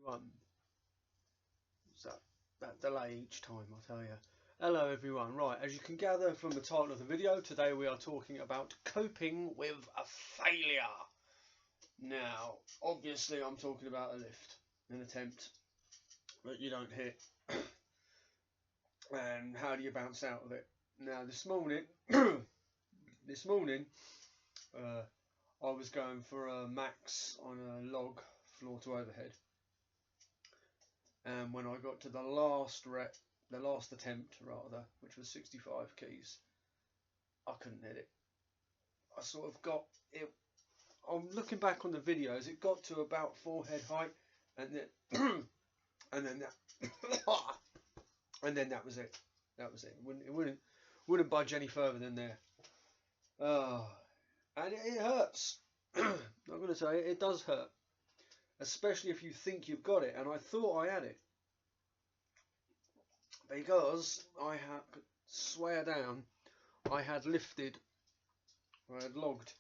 everyone. So that delay each time, I tell you. Hello everyone. Right, as you can gather from the title of the video, today we are talking about coping with a failure. Now, obviously I'm talking about a lift, an attempt that you don't hit. And how do you bounce out of it? Now this morning, I was going for a max on a log floor to overhead. And when I got to the last attempt rather, which was 65 keys, I couldn't hit it. I sort of got it. I'm looking back on the videos. It got to about forehead height, and then and then that was it. That was it. It wouldn't budge any further than there. And it hurts. I'm going to say it does hurt, especially if you think you've got it. And I thought I had it, because I had, swear down, I had logged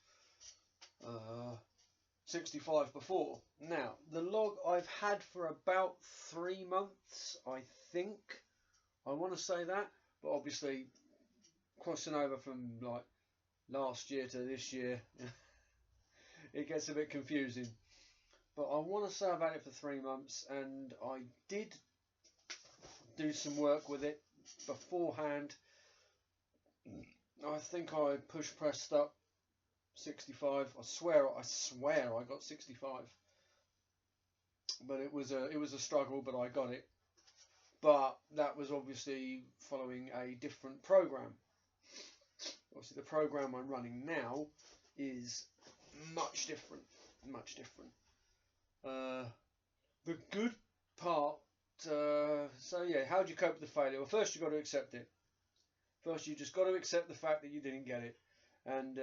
65 before. Now, the log I've had for about 3 months, I think. I want to say that, but obviously crossing over from like last year to this year, it gets a bit confusing. But I want to say I've had it for 3 months, and I did do some work with it beforehand. I think I push pressed up 65. I swear I got 65. But it was a struggle, but I got it. But that was obviously following a different program. Obviously, the program I'm running now is much different. The good part. So yeah, how do you cope with the failure? Well, first you've got to accept it. First, you just got to accept the fact that you didn't get it. And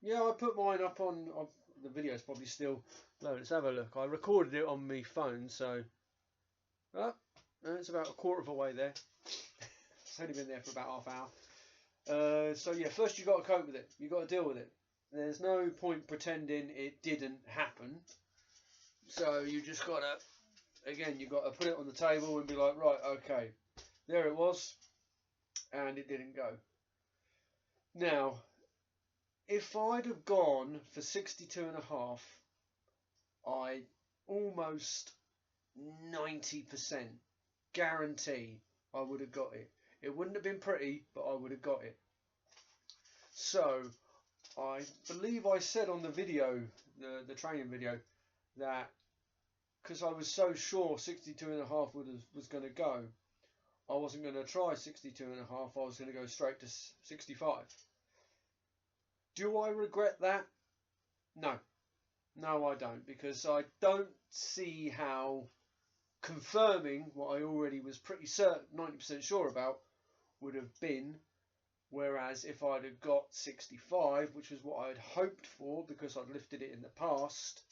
yeah, I put mine up on the video's probably still low. Let's have a look. I recorded it on my phone, so it's about a quarter of a way there. It's only been there for about half hour. So yeah, first you've got to cope with it. You've got to deal with it. There's no point pretending it didn't happen. So you just got to, again, you've got to put it on the table and be like, right, okay, there it was, and it didn't go. Now, if I'd have gone for 62.5, I almost 90% guarantee I would have got it. It wouldn't have been pretty, but I would have got it. So I believe I said on the video, the training video, that because I was so sure 62.5 was going to go, I wasn't going to try 62.5. I was going to go straight to 65. Do I regret that? No. No, I don't, because I don't see how confirming what I already was pretty certain, 90% sure about, would have been. Whereas if I'd have got 65, which was what I'd hoped for because I'd lifted it in the past,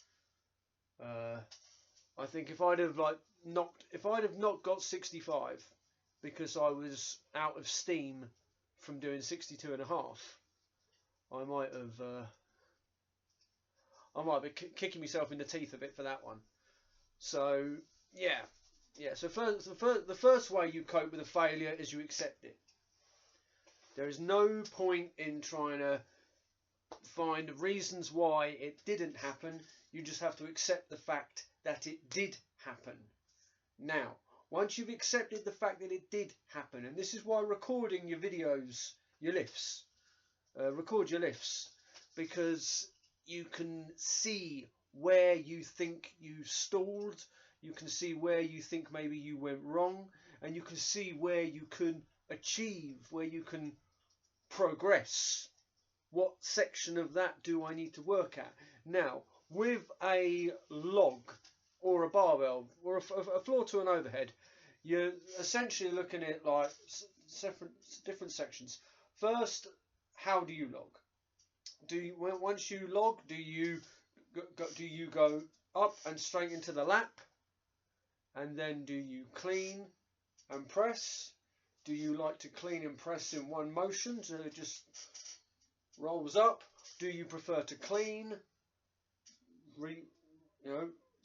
I think if I'd have not got 65 because I was out of steam from doing 62.5, I might be kicking myself in the teeth a bit for that one. So yeah. So the first way you cope with a failure is you accept it. There is no point in trying to find reasons why it didn't happen. You just have to accept the fact that it did happen. Now, once you've accepted the fact that it did happen, and this is why recording your videos, your lifts, record your lifts, because you can see where you think you stalled, you can see where you think maybe you went wrong, and you can see where you can achieve, where you can progress. What section of that do I need to work at? Now, with a log or a barbell or a floor to an overhead, you're essentially looking at like different sections. First, how do you log? Once you log, do you go up and straight into the lap, and then do you clean and press? Do you like to clean and press in one motion so it just rolls up? Do you prefer to clean,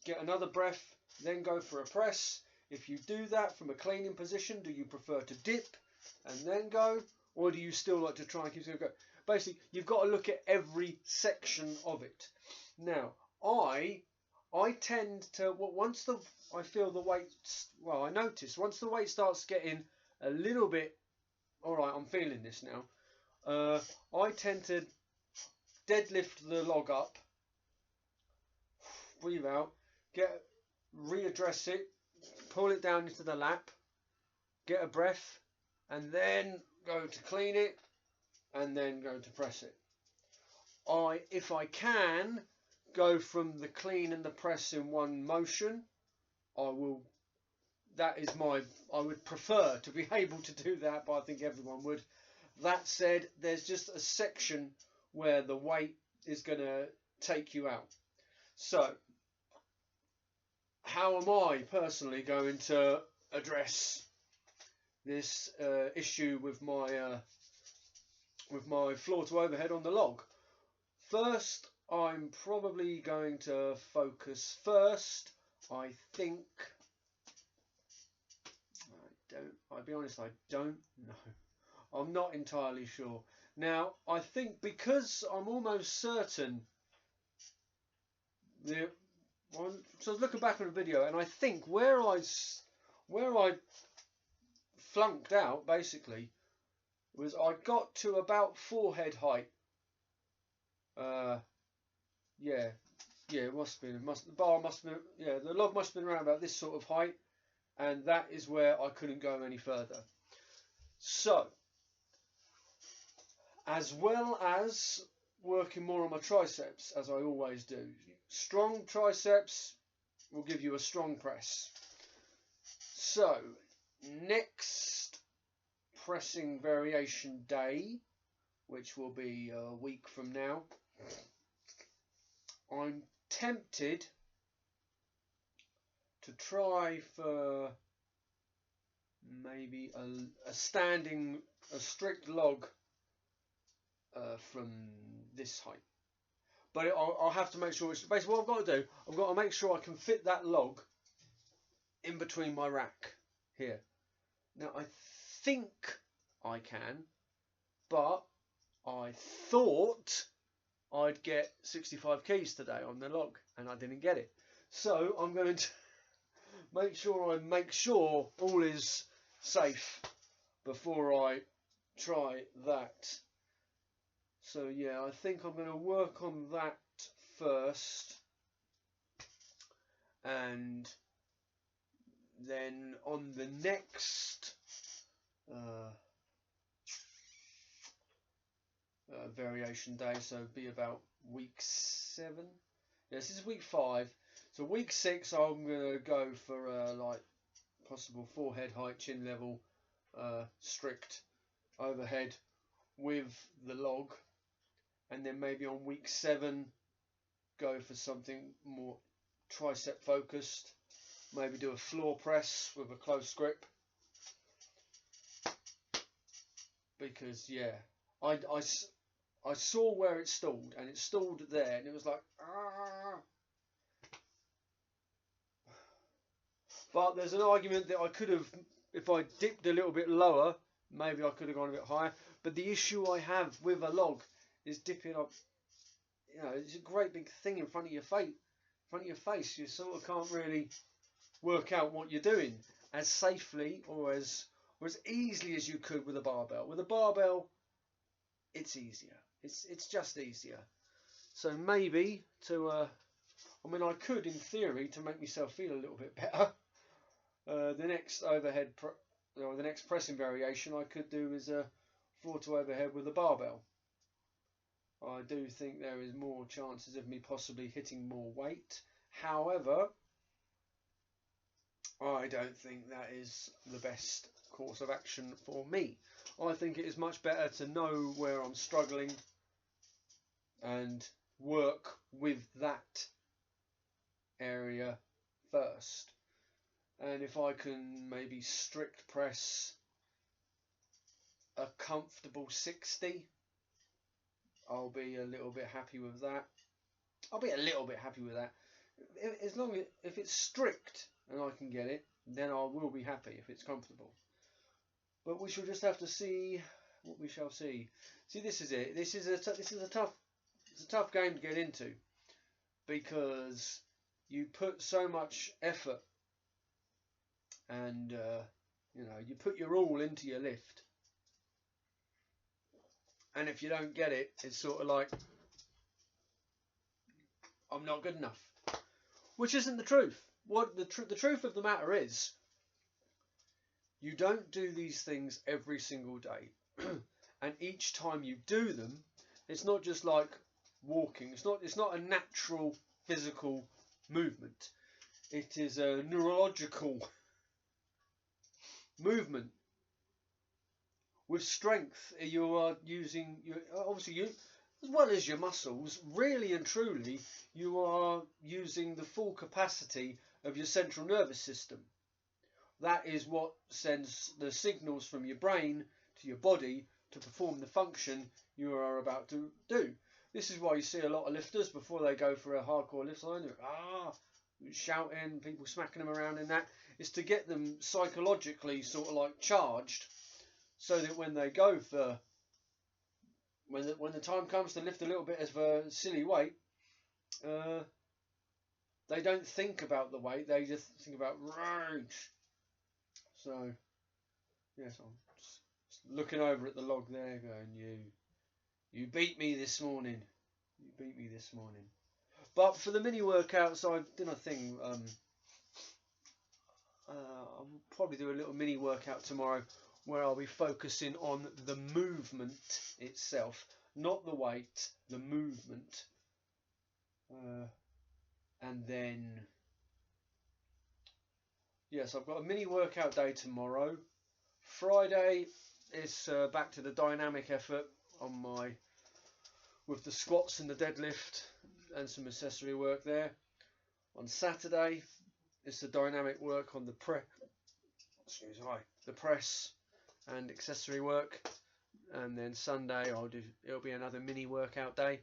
get another breath, then go for a press. If you do that from a cleaning position, do you prefer to dip and then go, or do you still like to try and keep it going? Basically, you've got to look at every section of it. Now, I tend to, once I feel the weight, well, I notice once the weight starts getting a little bit, all right, I'm feeling this now. I tend to deadlift the log up, breathe out, readdress it, pull it down into the lap, get a breath, and then go to clean it, and then go to press it. If I can go from the clean and the press in one motion, I will. That is I would prefer to be able to do that, but I think everyone would. That said, there's just a section where the weight is going to take you out. So, how am I personally going to address this issue with my floor to overhead on the log? First, I'm probably going to focus first. I think I'll be honest, I don't know. I'm not entirely sure. Now, I think because I'm almost certain so I was looking back on the video, and I think where I flunked out basically was I got to about forehead height. It must have been. The bar must have been. Yeah, the log must have been around about this sort of height, and that is where I couldn't go any further. So, as well as working more on my triceps, as I always do, strong triceps will give you a strong press. So, next pressing variation day, which will be a week from now, I'm tempted to try for maybe a strict log from this height. But I'll have to make sure, basically what I've got to do, I've got to make sure I can fit that log in between my rack here. Now I think I can, but I thought I'd get 65 keys today on the log, and I didn't get it. So I'm going to make sure all is safe before I try that. So yeah, I think I'm going to work on that first, and then on the next variation day, so it'll be about week 7. Yes, this is week 5. So week 6, I'm going to go for like possible forehead height, chin level, strict overhead with the log, and then maybe on week 7 go for something more tricep focused. Maybe do a floor press with a close grip, because yeah, I saw where it stalled, and it stalled there, and it was like, ah. But there's an argument that I could have, if I dipped a little bit lower, maybe I could have gone a bit higher. But the issue I have with a log is dipping up. You know, it's a great big thing in front of your face. You sort of can't really work out what you're doing as safely or as easily as you could with a barbell. With a barbell, it's easier. It's just easier. So maybe I mean, I could, in theory, to make myself feel a little bit better. The next overhead, or the next pressing variation I could do is a floor to overhead with a barbell. I do think there is more chances of me possibly hitting more weight. However, I don't think that is the best course of action for me. I think it is much better to know where I'm struggling and work with that area first. And if I can maybe strict press a comfortable 60, I'll be a little bit happy with that. as long as if it's strict and I can get it, then I will be happy if it's comfortable. But we shall just have to see what we shall see. See, this is it. This is a tough game to get into, because you put so much effort and you put your all into your lift, and if you don't get it, it's sort of like, I'm not good enough, which isn't the truth. What the truth of the matter is, you don't do these things every single day. And each time you do them, it's not just like walking. It's not a natural physical movement. It is a neurological movement. With strength, you are using obviously as well as your muscles. Really and truly, you are using the full capacity of your central nervous system. That is what sends the signals from your brain to your body to perform the function you are about to do. This is why you see a lot of lifters before they go for a hardcore lift line, shouting, people smacking them around in that. It's to get them psychologically sort of like charged, so that when they go for, when the time comes to lift a little bit of a silly weight, they don't think about the weight, they just think about rage. So, yes, I'm just looking over at the log there going, you beat me this morning. You beat me this morning. But for the mini workouts, I did a thing. I'll probably do a little mini workout tomorrow where I'll be focusing on the movement itself, not the weight, the movement. And then, yes, I've got a mini workout day tomorrow. Friday is back to the dynamic effort on with the squats and the deadlift and some accessory work there. On Saturday, it's the dynamic work on the press and accessory work. And then Sunday it'll be another mini workout day.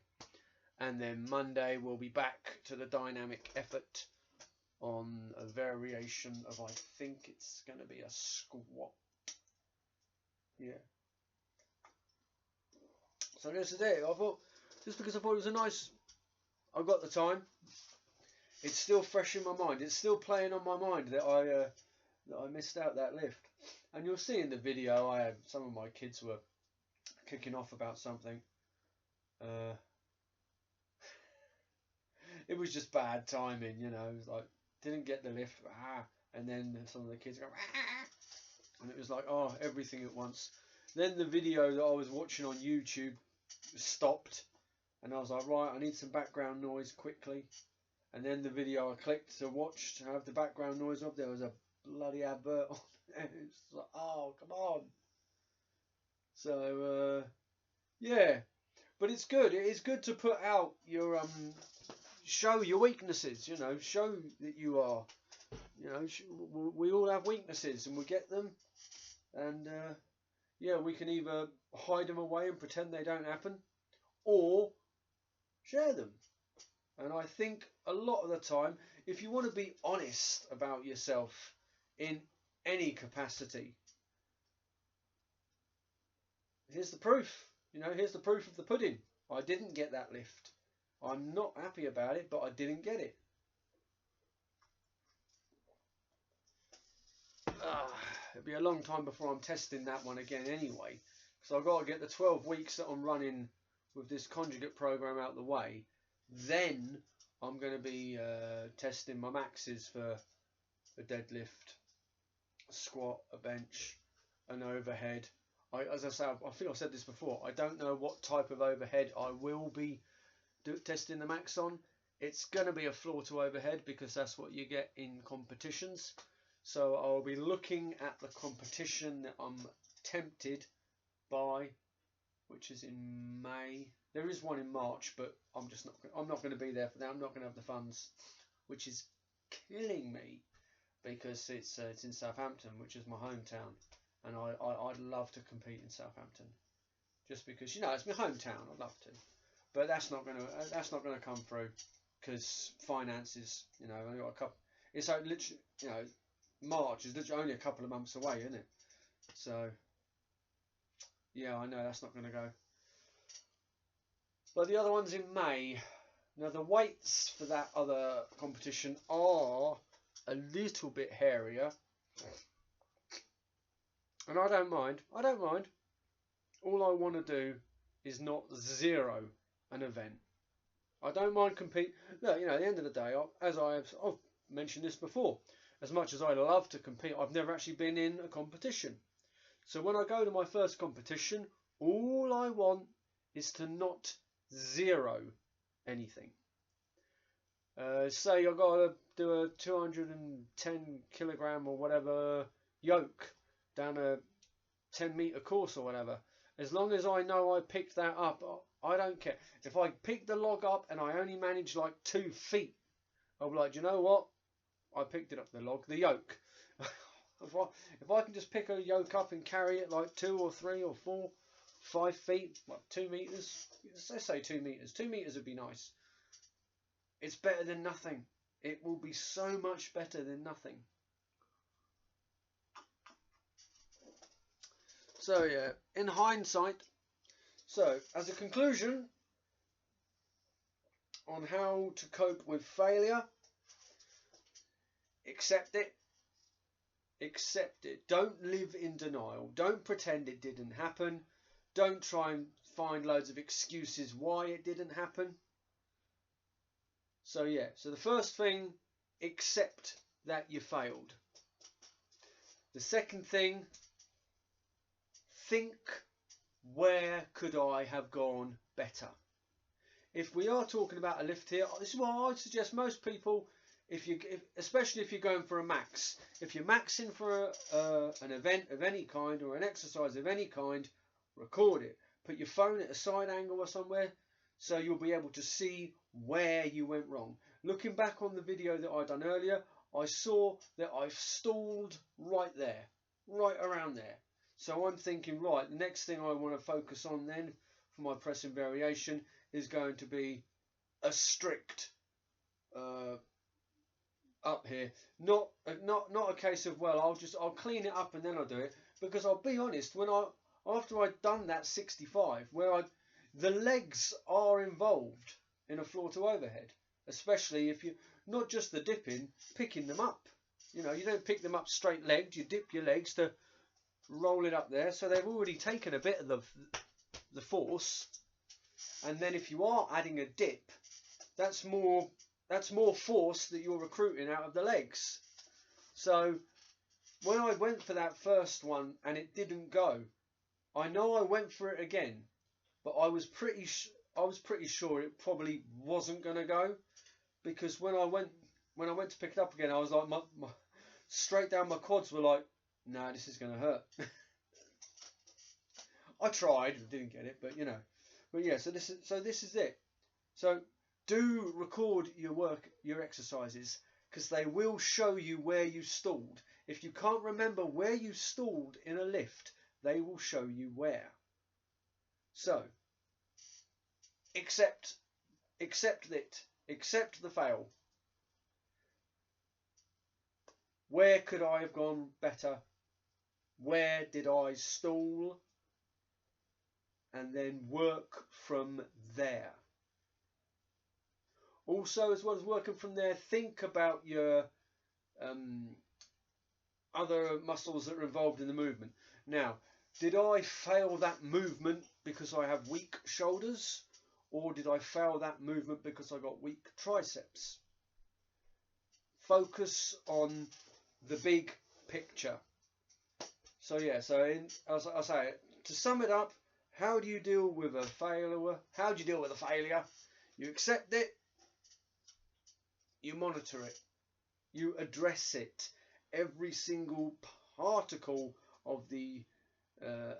And then Monday we'll be back to the dynamic effort on a variation of, I think it's going to be a squat. Yeah. So this is it. I thought, just because I thought it was a nice, I got the time. It's still fresh in my mind. It's still playing on my mind that I missed out that lift. And you'll see in the video, some of my kids were kicking off about something. It was just bad timing, It was like, didn't get the lift, and then some of the kids go, and it was like, oh, everything at once. Then the video that I was watching on YouTube stopped, and I was like, right, I need some background noise quickly. And then the video I clicked to watch to have the background noise of, there was a bloody advert on there. It's like, oh, come on. So yeah, but it's good. It is good to put out your show your weaknesses. Show that you are. We all have weaknesses, and we get them, and yeah, we can either hide them away and pretend they don't happen, or share them. And I think a lot of the time, if you want to be honest about yourself in any capacity, here's the proof. Here's the proof of the pudding. I didn't get that lift. I'm not happy about it, but I didn't get it. It'll be a long time before I'm testing that one again anyway. So I've got to get the 12 weeks that I'm running with this conjugate program out the way. Then I'm going to be testing my maxes for a deadlift, a squat, a bench, an overhead. As I say, I think I've said this before, I don't know what type of overhead I will be testing the max on. It's going to be a floor to overhead because that's what you get in competitions. So I'll be looking at the competition that I'm tempted by, which is in May. There is one in March, but I'm not going to be there for that. I'm not going to have the funds, which is killing me because it's in Southampton, which is my hometown, and I'd love to compete in Southampton, just because it's my hometown. I'd love to, but that's not going to come through. because finances, you know, only got a couple. It's like literally, you know, March is literally only a couple of months away, isn't it? So yeah, I know that's not going to go. But the other one's in May. Now the weights for that other competition are a little bit hairier, and I don't mind. I don't mind. All I want to do is not zero an event. I don't mind compete. Look, you know, at the end of the day, as I've mentioned this before, as much as I love to compete, I've never actually been in a competition. So when I go to my first competition, all I want is to not zero anything. Say I've got to do a 210 kilogram or whatever yoke down a 10-meter course or whatever. As long as I know I picked that up, I don't care. If I pick the log up and I only manage like 2 feet, I'll be like, do you know what? I picked it up, the yoke. if I can just pick a yoke up and carry it like 2 or 3 or 4, 5 feet, what, 2 meters? Let's say 2 meters. 2 meters would be nice. It's better than nothing. It will be so much better than nothing. So yeah, in hindsight, so as a conclusion on how to cope with failure, accept it. Accept it. Don't live in denial. Don't pretend it didn't happen. Don't try and find loads of excuses why it didn't happen. So yeah, so the first thing, accept that you failed. The second thing, think, where could I have gone better? If we are talking about a lift here, this is what I'd suggest most people, especially if you're going for a max. If you're maxing for an event of any kind or an exercise of any kind, record it. Put your phone at a side angle or somewhere so you'll be able to see where you went wrong. Looking back on the video that I done earlier, I saw that I've stalled right there, right around there. So I'm thinking, right, the next thing I want to focus on then for my pressing variation is going to be a strict up here. Not a case of, well, I'll clean it up and then I'll do it, because I'll be honest, after I'd done that 65, where the legs are involved in a floor to overhead, especially if you, not just the dipping, picking them up. You know, you don't pick them up straight legged, you dip your legs to roll it up there, so they've already taken a bit of the force. And then if you are adding a dip, that's more force that you're recruiting out of the legs. So when I went for that first one and it didn't go, I know I went for it again, but I was pretty sure it probably wasn't going to go, because when I went to pick it up again, I was like, my straight down my quads were like, nah, this is going to hurt. I tried, didn't get it, but you know. But yeah, so this is it. So do record your work, your exercises, because they will show you where you stalled. If you can't remember where you stalled in a lift, they will show you where. So accept it. Accept the fail. Where could I have gone better? Where did I stall? And then work from there. Also, as well as working from there, think about your other muscles that are involved in the movement. Now, did I fail that movement because I have weak shoulders? Or did I fail that movement because I got weak triceps? Focus on the big picture. So yeah, as I say, to sum it up, how do you deal with a failure? How do you deal with a failure? You accept it, you monitor it, you address it. Every single particle of the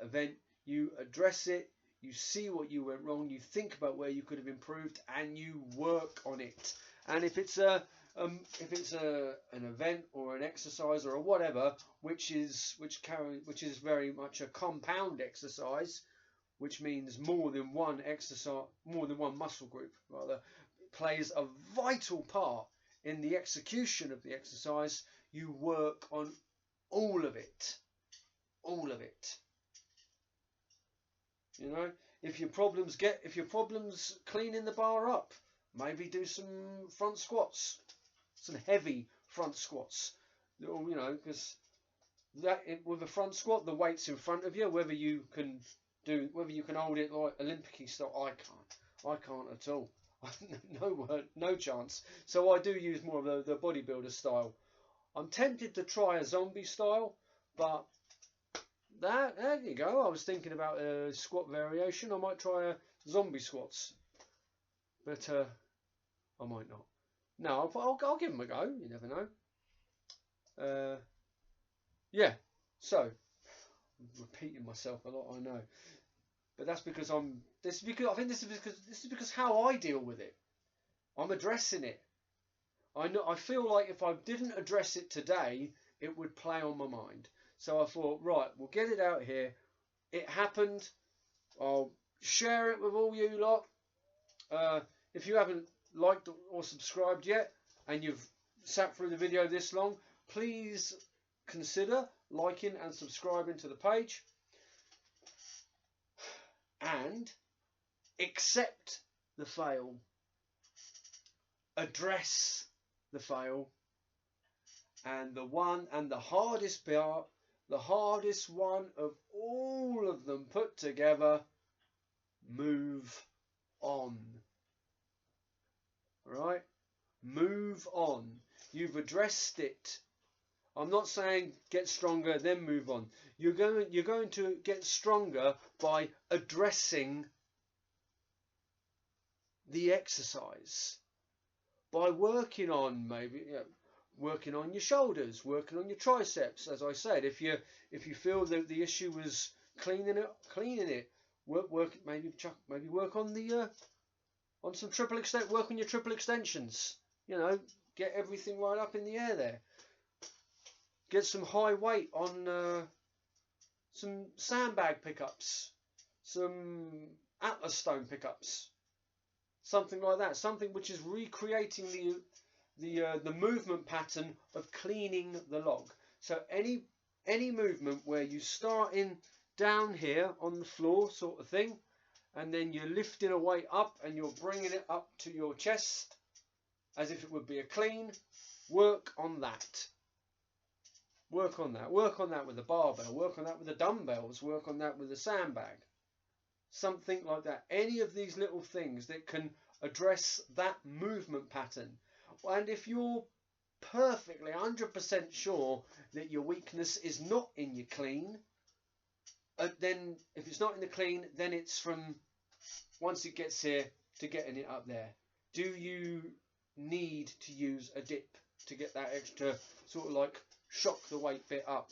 event, you address it, you see what you went wrong, you think about where you could have improved, and you work on it. And if it's an event or an exercise or a whatever, which is very much a compound exercise, which means more than one exercise, more than one muscle group rather. plays a vital part in the execution of the exercise. You work on all of it. All of it. You know, if your problems cleaning the bar up, maybe do some front squats, some heavy front squats. You know, because with a front squat, the weight's in front of you. Whether you can hold it like Olympic style, I can't at all. No chance. So I do use more of the bodybuilder style. I'm tempted to try a zombie style, but there you go. I was thinking about a squat variation. I might try a zombie squats, but I might not. No, I'll give them a go. You never know. Yeah. So I'm repeating myself a lot, I know, but that's because I think this is because how I deal with it. I'm addressing it. I feel like if I didn't address it today, it would play on my mind. So I thought, right, we'll get it out here. It happened. I'll share it with all you lot. If you haven't liked or subscribed yet, and you've sat through the video this long, please consider liking and subscribing to the page. And accept the fail. Address the fail. And the hardest part, the hardest one of all of them put together, move on. Right? Move on. You've addressed it. I'm not saying get stronger then move on. You're going to get stronger by addressing the exercise, by working on working on your shoulders, working on your triceps. As I said, if you feel that the issue was cleaning it, work work on the on some work on your triple extensions. You know, get everything right up in the air there. Get some high weight on some sandbag pickups, some Atlas stone pickups, something like that. Something which is recreating the movement pattern of cleaning the log. So any movement where you start in down here on the floor sort of thing, and then you're lifting a weight up and you're bringing it up to your chest as if it would be a clean. Work on that. Work on that. Work on that with the barbell. Work on that with the dumbbells. Work on that with the sandbag. Something like that. Any of these little things that can address that movement pattern. And if you're perfectly 100% sure that your weakness is not in your clean, then if it's not in the clean, then it's from once it gets here to getting it up there. Do you need to use a dip to get that extra sort of like shock the weight bit up?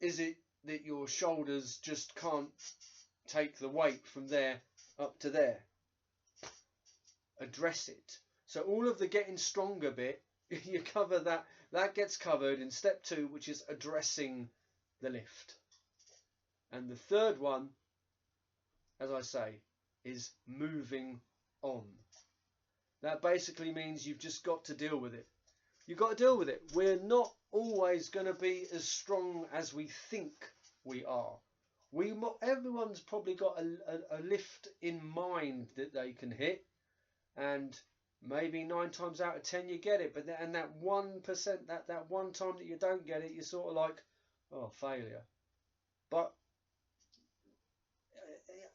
Is it that your shoulders just can't take the weight from there up to there? Address it. So all of the getting stronger bit, you cover that. That gets covered in step 2, which is addressing the lift. And the third one, as I say, is moving on. That basically means you've just got to deal with it. You've got to deal with it. We're not always going to be as strong as we think we are. Everyone's probably got a lift in mind that they can hit, and maybe 9 times out of 10 you get it. But that 1%, that one time that you don't get it, you're sort of like, oh, failure. But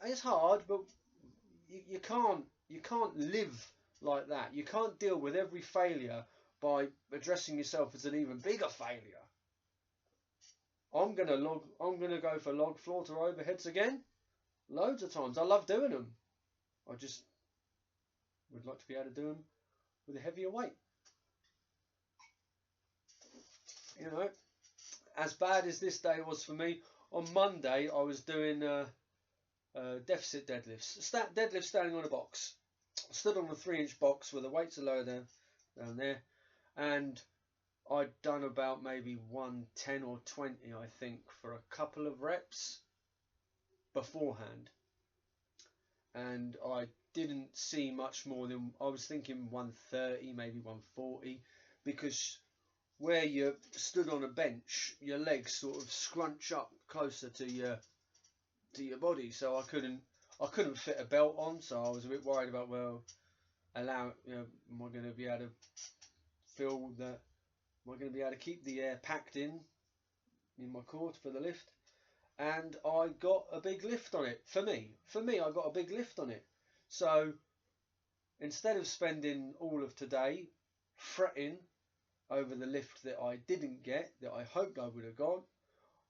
it's hard, but you can't live like that. You can't deal with every failure by addressing yourself as an even bigger failure. I'm gonna go for log floor to overheads again, loads of times. I love doing them. I just would like to be able to do them with a heavier weight. You know, as bad as this day was for me, on Monday I was doing deficit deadlifts. Deadlift standing on a box. I stood on a 3-inch box where the weights are lower down there, and I'd done about maybe 110 or 20, I think, for a couple of reps beforehand. And I didn't see much more than, I was thinking 130, maybe 140, because where you stood on a bench, your legs sort of scrunch up closer to your body, so I couldn't fit a belt on, so I was a bit worried about, well, am I going to be able to keep the air packed in my cord for the lift? And I got a big lift on it. For me, I got a big lift on it. So instead of spending all of today fretting over the lift that I didn't get, that I hoped I would have got,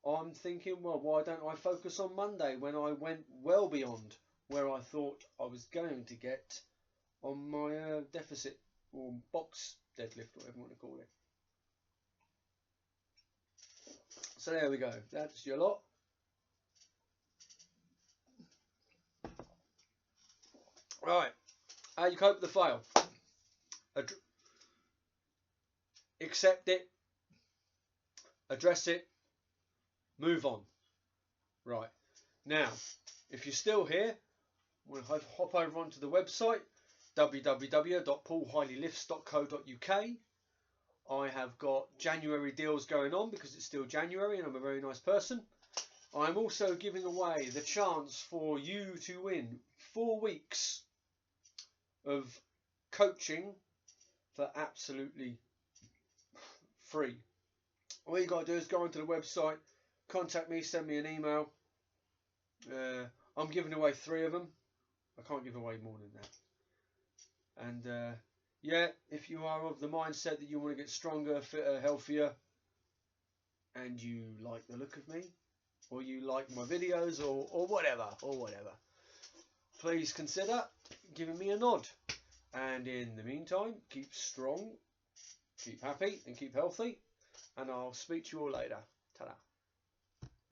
I'm thinking, well, why don't I focus on Monday when I went well beyond where I thought I was going to get on my deficit or box deadlift, whatever you want to call it. So there we go. That's your lot. Right. How you cope with the fail? Accept it. Address it. Move on. Right. Now, if you're still here, we'll hop over onto the website, www.paulheileylifts.co.uk. I have got January deals going on because it's still January and I'm a very nice person. I'm also giving away the chance for you to win 4 weeks of coaching for absolutely free. All you got to do is go onto the website, contact me, send me an email. I'm giving away 3 of them. I can't give away more than that. And yeah, if you are of the mindset that you want to get stronger, fitter, healthier, and you like the look of me, or you like my videos, or whatever, please consider giving me a nod. And in the meantime, keep strong, keep happy, and keep healthy. And I'll speak to you all later. Ta-da.